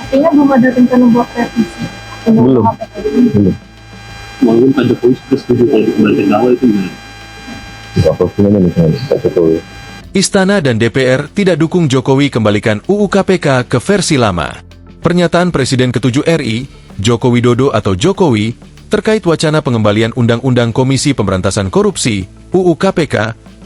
Artinya belum ada rencana buat revisi. Belum. Belum. Walaupun Pak Jokowi sudah setuju kalau dikembalikan ke awal itu gimana? Apa hubungannya dengan Pak Jokowi? Istana dan DPR tidak dukung Jokowi kembalikan UU KPK ke versi lama. Pernyataan Presiden ke-7 RI, Joko Widodo atau Jokowi, terkait wacana pengembalian Undang-Undang Komisi Pemberantasan Korupsi, UU KPK,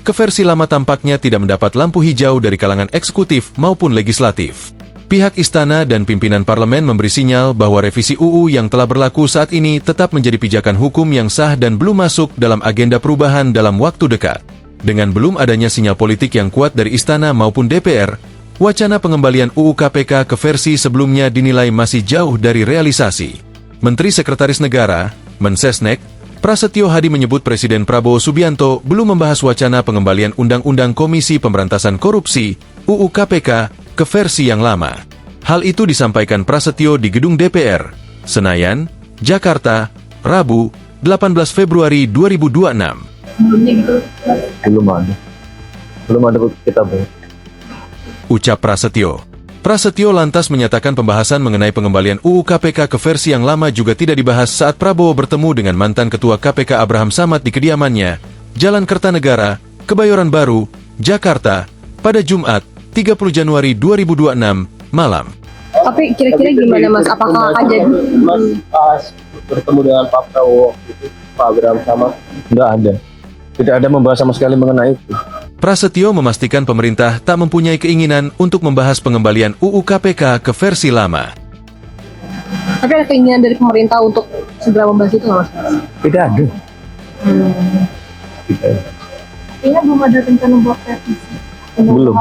ke versi lama tampaknya tidak mendapat lampu hijau dari kalangan eksekutif maupun legislatif. Pihak Istana dan pimpinan parlemen memberi sinyal bahwa revisi UU yang telah berlaku saat ini tetap menjadi pijakan hukum yang sah dan belum masuk dalam agenda perubahan dalam waktu dekat. Dengan belum adanya sinyal politik yang kuat dari Istana maupun DPR, wacana pengembalian UU KPK ke versi sebelumnya dinilai masih jauh dari realisasi. Menteri Sekretaris Negara, Mensesnek, Prasetyo Hadi menyebut Presiden Prabowo Subianto belum membahas wacana pengembalian Undang-Undang Komisi Pemberantasan Korupsi, UU KPK, ke versi yang lama. Hal itu disampaikan Prasetyo di Gedung DPR, Senayan, Jakarta, Rabu, 18 Februari 2026. Belum ada. Belum ada kita bahas. Ucap Prasetyo. Prasetyo lantas menyatakan pembahasan mengenai pengembalian UU KPK ke versi yang lama juga tidak dibahas saat Prabowo bertemu dengan mantan Ketua KPK Abraham Samad di kediamannya, Jalan Kertanegara, Kebayoran Baru, Jakarta, pada Jumat, 30 Januari 2026, malam. Tapi kira-kira gimana Mas? Apakah akan jadi? Mas pas bertemu dengan Pak Prabowo, Pak Abraham Samad? Enggak ada. Tidak ada membahas sama sekali mengenai itu. Prasetyo memastikan pemerintah tak mempunyai keinginan untuk membahas pengembalian UU KPK ke versi lama. Tapi ada keinginan dari pemerintah untuk segera membahas itu nggak Mas? Tidak ada. Tidak ada. Artinya belum ada rencana buat revisi. Belum.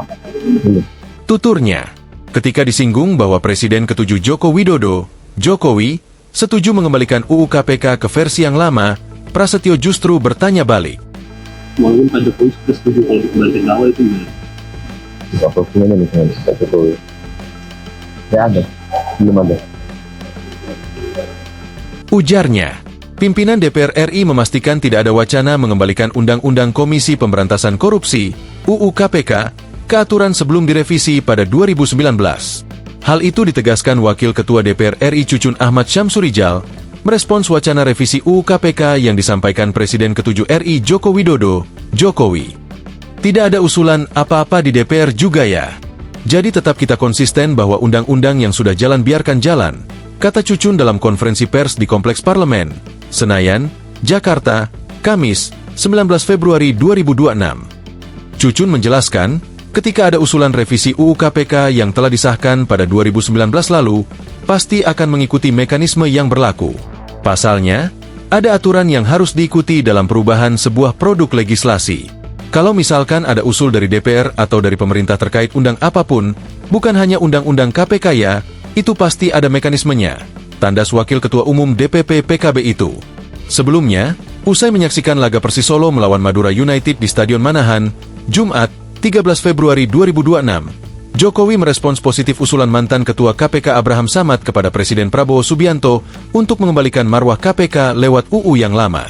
Belum. Tuturnya, ketika disinggung bahwa Presiden ke-7 Joko Widodo, Jokowi, setuju mengembalikan UU KPK ke versi yang lama, Prasetyo justru bertanya balik. Walaupun Pak Jokowi sudah setuju kalau dikembalikan ke awal itu gimana? Apa hubungannya dengan Pak Jokowi? Tidak ada. Belum ada. Ujarnya, pimpinan DPR RI memastikan tidak ada wacana mengembalikan Undang-Undang Komisi Pemberantasan Korupsi, UU KPK, ke aturan sebelum direvisi pada 2019. Hal itu ditegaskan Wakil Ketua DPR RI Cucun Ahmad Syamsurijal, merespons wacana revisi UU KPK yang disampaikan Presiden ke-7 RI Joko Widodo, Jokowi. Tidak ada usulan apa-apa di DPR juga ya. Jadi tetap kita konsisten bahwa undang-undang yang sudah jalan biarkan jalan, kata Cucun dalam konferensi pers di Kompleks Parlemen, Senayan, Jakarta, Kamis, 19 Februari 2026. Cucun menjelaskan, ketika ada usulan revisi UU KPK yang telah disahkan pada 2019 lalu, pasti akan mengikuti mekanisme yang berlaku. Pasalnya, ada aturan yang harus diikuti dalam perubahan sebuah produk legislasi. Kalau misalkan ada usul dari DPR atau dari pemerintah terkait undang apapun, bukan hanya undang-undang KPK ya, itu pasti ada mekanismenya, tandas Wakil Ketua Umum DPP PKB itu. Sebelumnya, usai menyaksikan laga Persis Solo melawan Madura United di Stadion Manahan, Jumat, 13 Februari 2026, Jokowi merespons positif usulan mantan Ketua KPK Abraham Samad kepada Presiden Prabowo Subianto untuk mengembalikan marwah KPK lewat UU yang lama.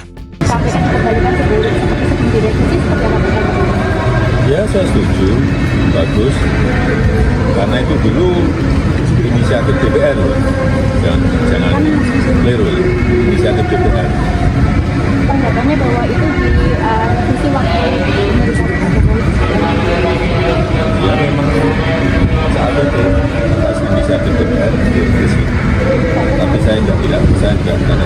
Ya, saya setuju. Bagus. Karena itu dulu inisiatif DPR loh. Jangan keliru ya. Inisiatif DPR. Tanggapannya bahwa itu di revisi waktu Ya memang saat itu atas inisiatif DPR direvisi. Tapi saya tidak tanda.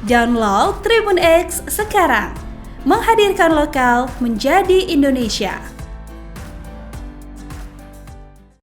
Download Tribun X sekarang, menghadirkan lokal menjadi Indonesia.